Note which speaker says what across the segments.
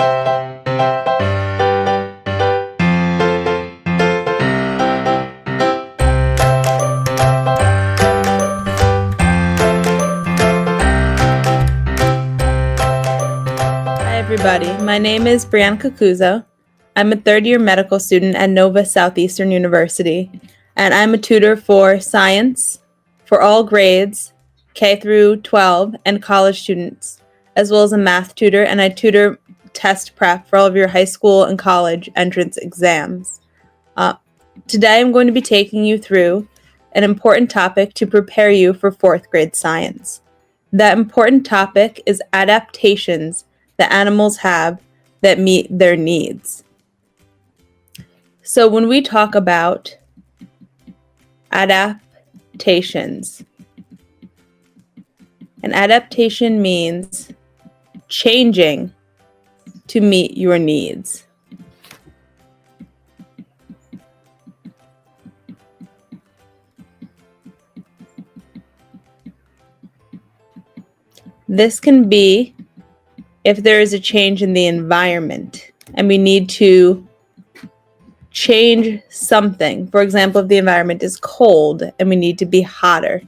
Speaker 1: Hi everybody, my name is Brianna C. I'm a third-year medical student at Nova Southeastern University, and I'm a tutor for science for all grades, K through 12, and college students, as well as a math tutor, and I tutor test prep for all of your high school and college entrance exams. Today I'm going to be taking you through an important topic to prepare you for 4th grade science. That important topic is adaptations that animals have that meet their needs. So when we talk about adaptations, an adaptation means changing to meet your needs. This can be if there is a change in the environment and we need to change something. For example, if the environment is cold and we need to be hotter.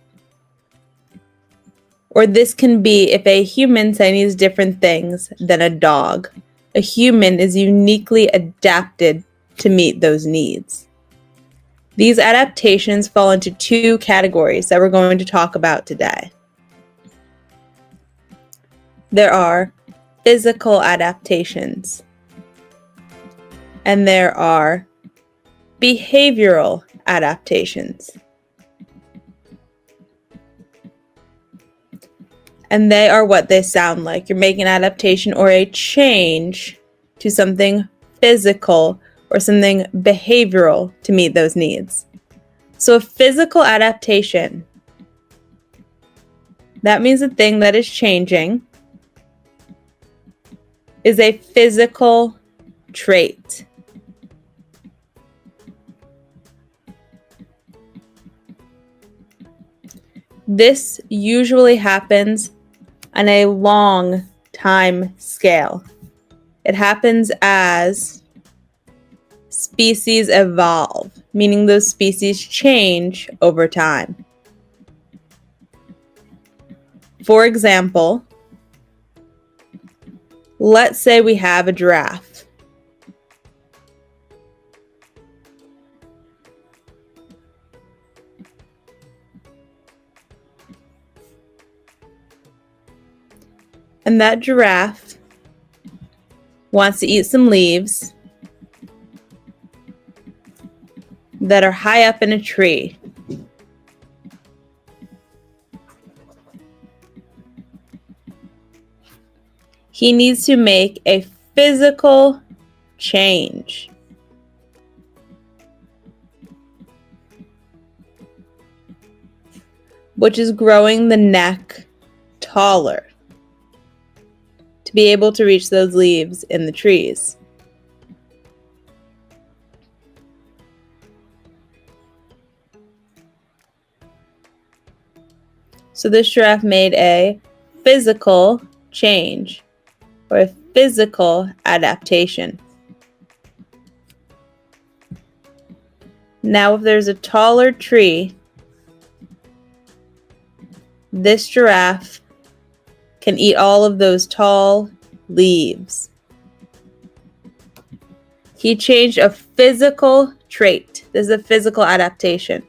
Speaker 1: Or this can be if a human, say, needs different things than a dog. A human is uniquely adapted to meet those needs. These adaptations fall into 2 categories that we're going to talk about today. There are physical adaptations, and there are behavioral adaptations. And they are what they sound like. You're making an adaptation or a change to something physical or something behavioral to meet those needs. So a physical adaptation, that means the thing that is changing is a physical trait. This usually happens on a long time scale. It happens as species evolve, meaning those species change over time. For example, let's say we have a giraffe. And that giraffe wants to eat some leaves that are high up in a tree. He needs to make a physical change. Which is growing the neck taller to be able to reach those leaves in the trees. So this giraffe made a physical change or a physical adaptation. Now if there's a taller tree, this giraffe can eat all of those tall leaves. He changed a physical trait. This is a physical adaptation.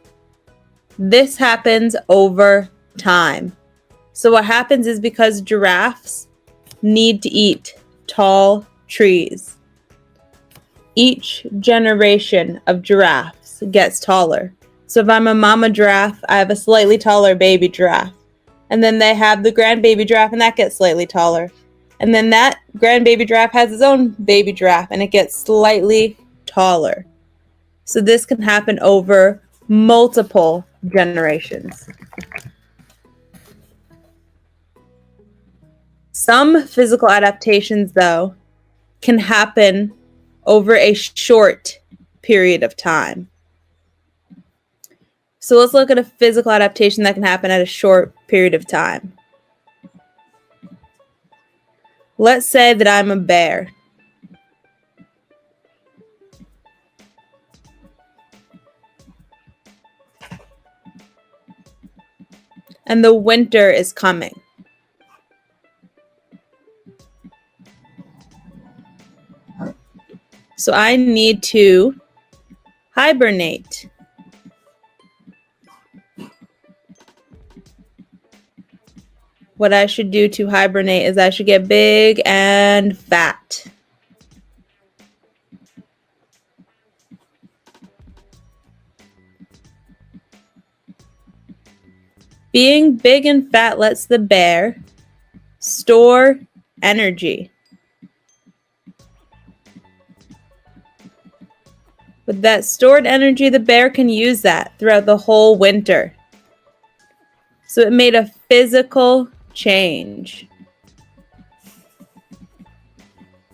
Speaker 1: This happens over time. So what happens is because giraffes need to eat tall trees, each generation of giraffes gets taller. So if I'm a mama giraffe, I have a slightly taller baby giraffe. And then they have the grandbaby giraffe, and that gets slightly taller. And then that grandbaby giraffe has its own baby giraffe, and it gets slightly taller. So this can happen over multiple generations. Some physical adaptations, though, can happen over a short period of time. So let's look at a physical adaptation that can happen at a short period of time. Let's say that I'm a bear and the winter is coming. So I need to hibernate. What I should do to hibernate is I should get big and fat. Being big and fat lets the bear store energy. With that stored energy, the bear can use that throughout the whole winter. So it made a physical change.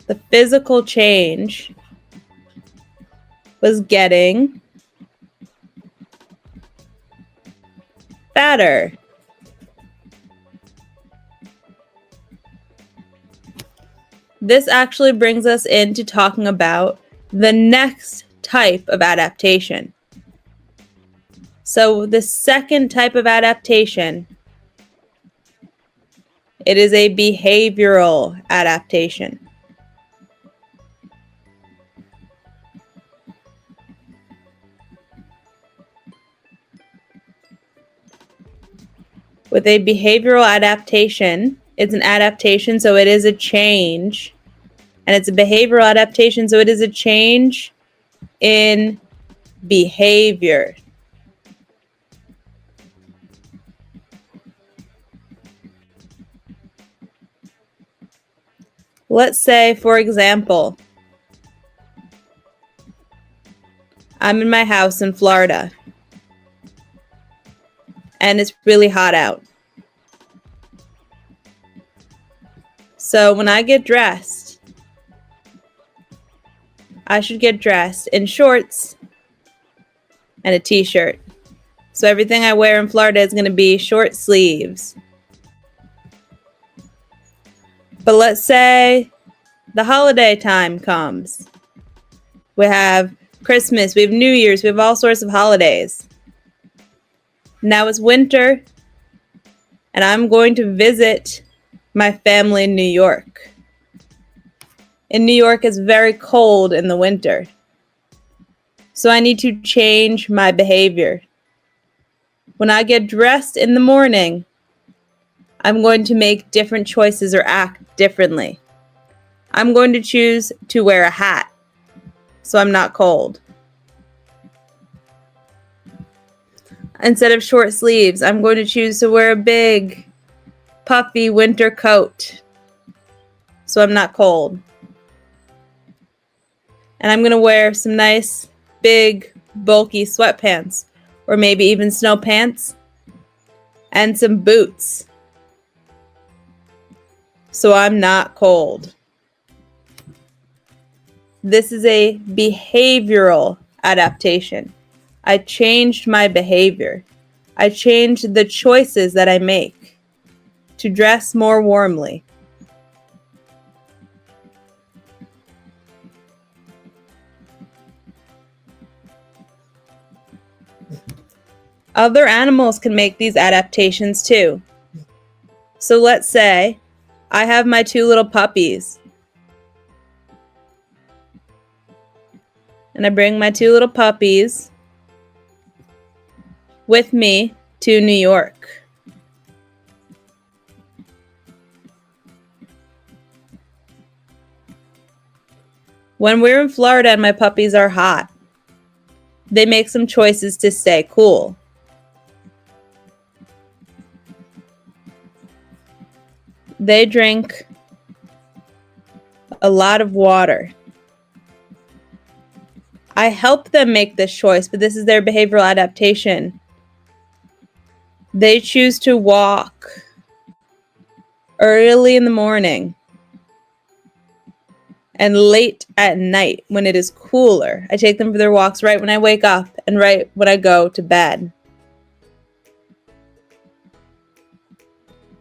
Speaker 1: The physical change was getting fatter. This actually brings us into talking about the next type of adaptation. So the second type of adaptation, it is a behavioral adaptation. With a behavioral adaptation, it's an adaptation, so it is a change. And it's a behavioral adaptation, so it is a change in behavior. Let's say, for example, I'm in my house in Florida, and it's really hot out. So when I get dressed, I should get dressed in shorts and a t-shirt. So everything I wear in Florida is going to be short sleeves. But let's say the holiday time comes. We have Christmas, we have New Year's, we have all sorts of holidays. Now it's winter, and I'm going to visit my family in New York. In New York, it's very cold in the winter. So I need to change my behavior. When I get dressed in the morning, I'm going to make different choices or act differently. I'm going to choose to wear a hat so I'm not cold. Instead of short sleeves, I'm going to choose to wear a big, puffy winter coat so I'm not cold. And I'm going to wear some nice, big, bulky sweatpants, or maybe even snow pants, and some boots so I'm not cold. This is a behavioral adaptation. I changed my behavior. I changed the choices that I make to dress more warmly. Other animals can make these adaptations too. So let's say I have my two little puppies. And I bring my two little puppies with me to New York. When we're in Florida and my puppies are hot, they make some choices to stay cool. They drink a lot of water. I help them make this choice, but this is their behavioral adaptation. They choose to walk early in the morning and late at night when it is cooler. I take them for their walks right when I wake up and right when I go to bed.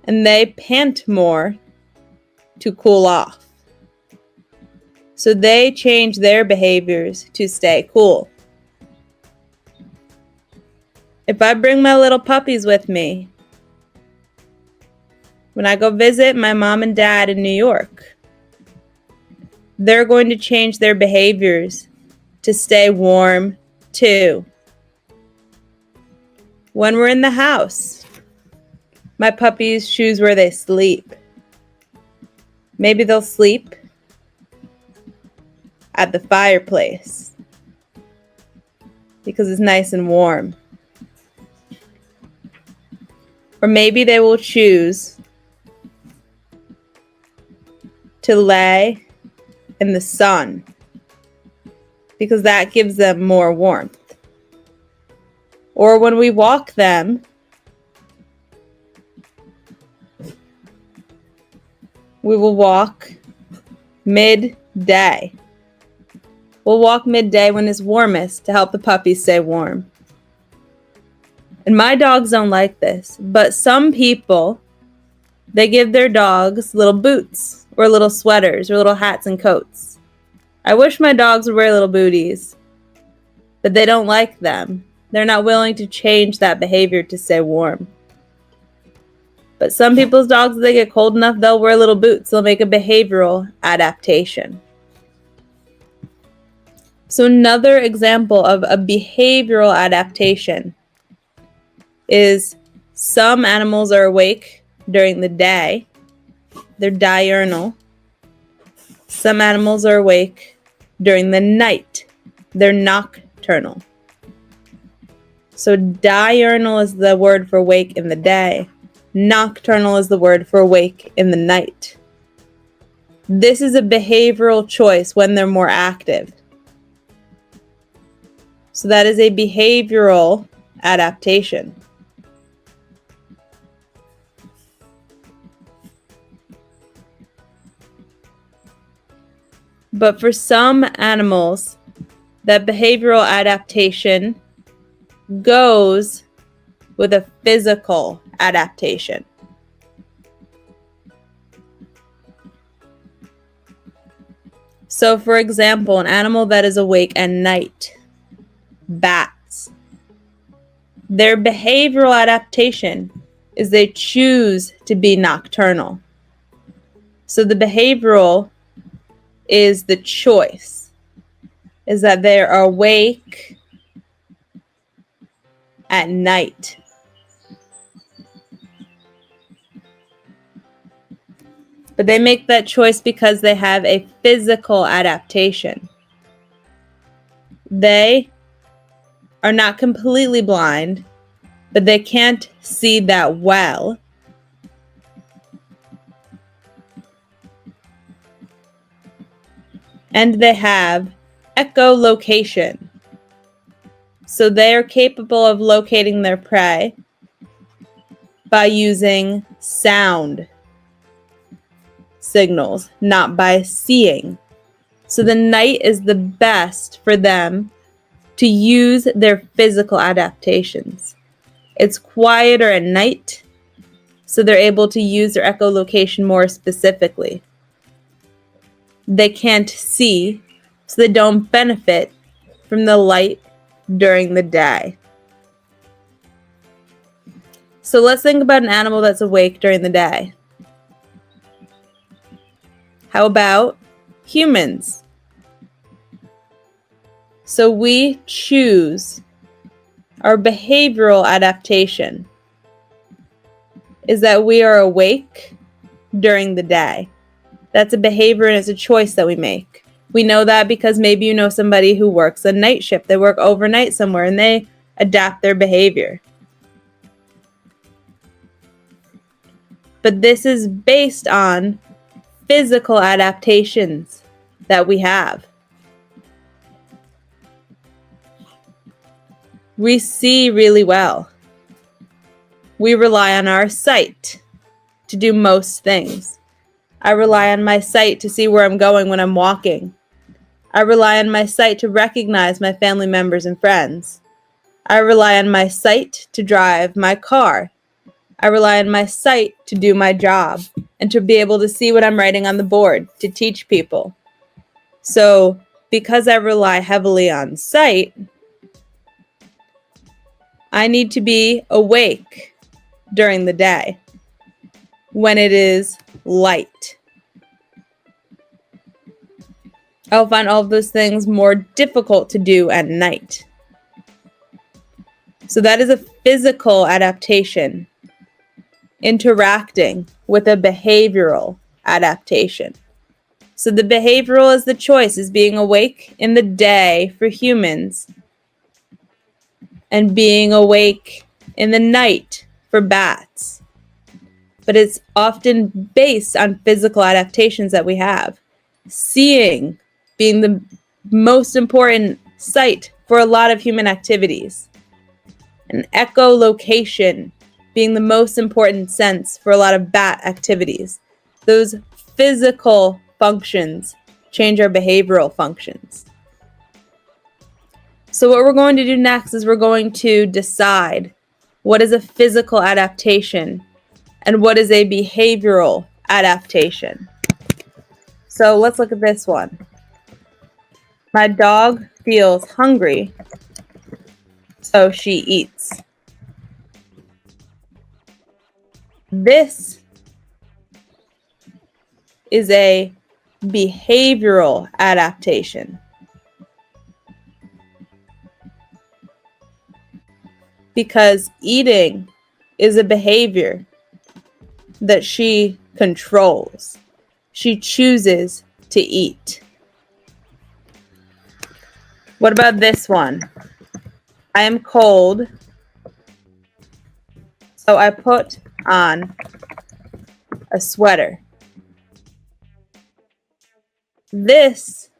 Speaker 1: And they pant more to cool off. So they change their behaviors to stay cool. If I bring my little puppies with me, When I go visit my mom and dad in New York, they're going to change their behaviors to stay warm too. When we're in the house, my puppies choose where they sleep. Maybe they'll sleep at the fireplace because it's nice and warm. Or maybe they will choose to lay in the sun because that gives them more warmth. Or when we walk them, we will walk midday. We'll walk midday when it's warmest to help the puppies stay warm. And my dogs don't like this, but some people, they give their dogs little boots or little sweaters or little hats and coats. I wish my dogs would wear little booties, but they don't like them. They're not willing to change that behavior to stay warm. But some people's dogs, if they get cold enough, they'll wear little boots. They'll make a behavioral adaptation. So another example of a behavioral adaptation is some animals are awake during the day. They're diurnal. Some animals are awake during the night. They're nocturnal. So diurnal is the word for awake in the day. Nocturnal is the word for awake in the night. This is a behavioral choice when they're more active. So that is a behavioral adaptation. But for some animals, that behavioral adaptation goes with a physical adaptation. So for example, an animal that is awake at night, bats, their behavioral adaptation is they choose to be nocturnal. So the behavioral is the choice, is that they are awake at night. But they make that choice because they have a physical adaptation. They are not completely blind, but they can't see that well. And they have echolocation. So they are capable of locating their prey by using sound signals, not by seeing. So the night is the best for them to use their physical adaptations. It's quieter at night, so they're able to use their echolocation more specifically. They can't see, so they don't benefit from the light during the day. So let's think about an animal that's awake during the day. How about humans? So we choose our behavioral adaptation is that we are awake during the day. That's a behavior and it's a choice that we make. We know that because maybe you know somebody who works a night shift. They work overnight somewhere and they adapt their behavior. But this is based on physical adaptations that we have. We see really well. We rely on our sight to do most things. I rely on my sight to see where I'm going when I'm walking. I rely on my sight to recognize my family members and friends. I rely on my sight to drive my car. I rely on my sight to do my job and to be able to see what I'm writing on the board to teach people. So, because I rely heavily on sight, I need to be awake during the day. when it is light. I'll find all of those things more difficult to do at night. So that is a physical adaptation, interacting with a behavioral adaptation. So the behavioral is the choice, is being awake in the day for humans and being awake in the night for bats. But it's often based on physical adaptations that we have. Seeing being the most important sight for a lot of human activities. And echolocation being the most important sense for a lot of bat activities. Those physical functions change our behavioral functions. So what we're going to do next is we're going to decide what is a physical adaptation and what is a behavioral adaptation. So let's look at this one. My dog feels hungry, so she eats. This is a behavioral adaptation. Because eating is a behavior that she controls. She chooses to eat. What about this one? I am cold, so I put on a sweater. This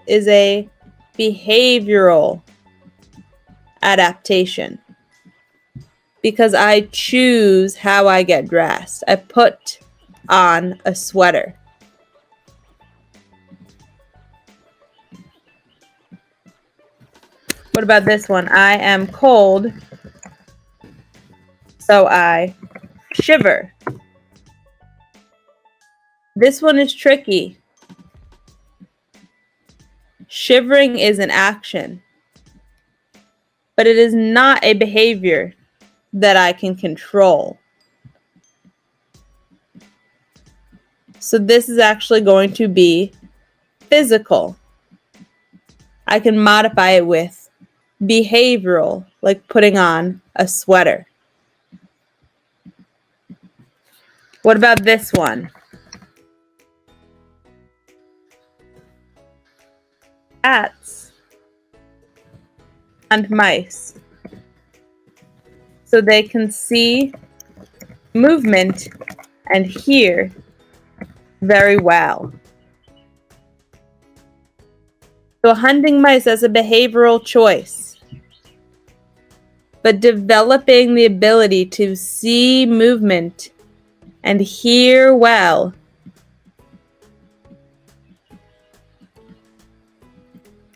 Speaker 1: is a behavioral adaptation because I choose how I get dressed. I put on a sweater. What about this one? I am cold, so I shiver. This one is tricky. Shivering is an action, but it is not a behavior that I can control. So this is actually going to be physical. I can modify it with behavioral, like putting on a sweater. What about this one? Cats and mice. So they can see movement and hear very well. So hunting mice as a behavioral choice, but developing the ability to see movement and hear well.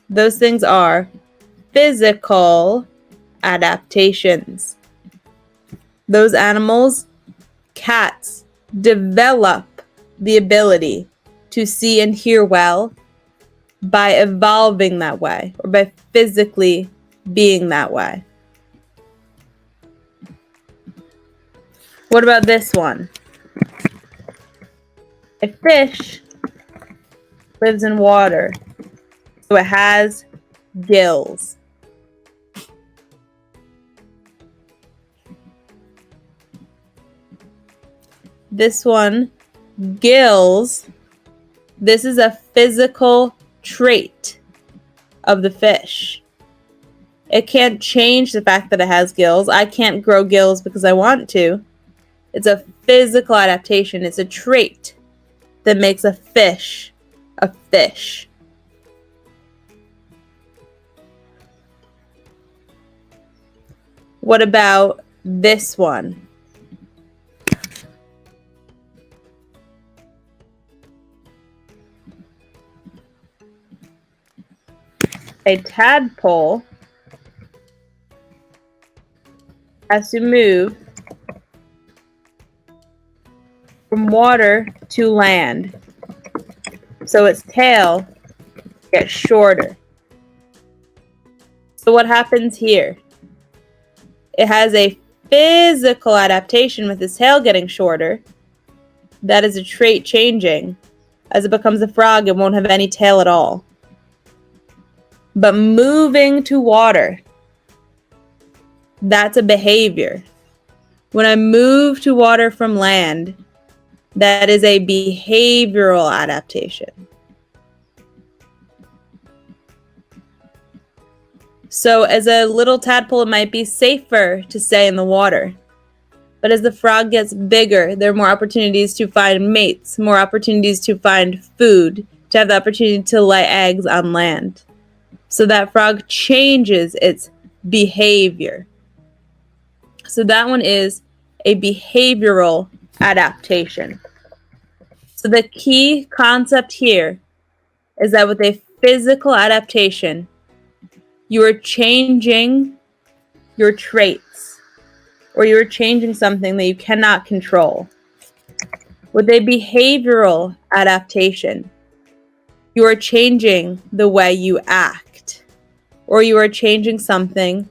Speaker 1: Those things are physical adaptations. Those animals, cats, develop the ability to see and hear well by evolving that way or by physically being that way. What about this one? A fish lives in water, so it has gills. This one, gills, this is a physical trait of the fish. It can't change the fact that it has gills. I can't grow gills because I want to. It's a physical adaptation. It's a trait that makes a fish a fish. What about this one? A tadpole has to move from water to land, so its tail gets shorter. So what happens here? it has a physical adaptation with its tail getting shorter. That is a trait changing. As it becomes a frog, it won't have any tail at all. But moving to water, that's a behavior. When I move to water from land, that is a behavioral adaptation. So as a little tadpole, it might be safer to stay in the water. But as the frog gets bigger, there are more opportunities to find mates, more opportunities to find food, to have the opportunity to lay eggs on land. So that frog changes its behavior. So that one is a behavioral adaptation. So the key concept here is that with a physical adaptation, you are changing your traits, or you are changing something that you cannot control. With a behavioral adaptation, you are changing the way you act, or you are changing something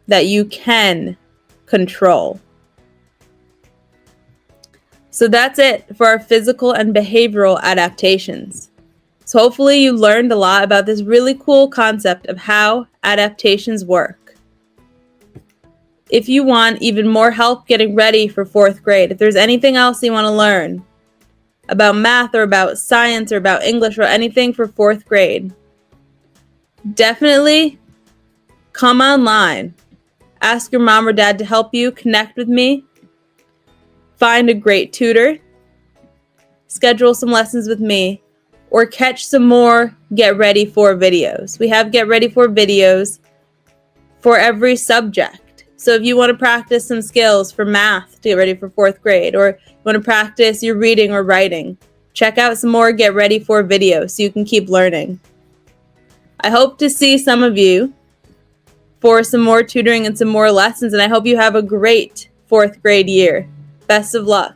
Speaker 1: that you can control. So that's it for our physical and behavioral adaptations. So hopefully you learned a lot about this really cool concept of how adaptations work. If you want even more help getting ready for 4th grade, if there's anything else you want to learn about math or about science or about English or anything for 4th grade, definitely come online. Ask your mom or dad to help you, connect with me, find a great tutor, schedule some lessons with me, or catch some more Get Ready For videos. We have Get Ready For videos for every subject. So if you want to practice some skills for math to get ready for 4th grade, or you want to practice your reading or writing, check out some more Get Ready For videos so you can keep learning. I hope to see some of you for some more tutoring and some more lessons, and I hope you have a great 4th grade year. Best of luck.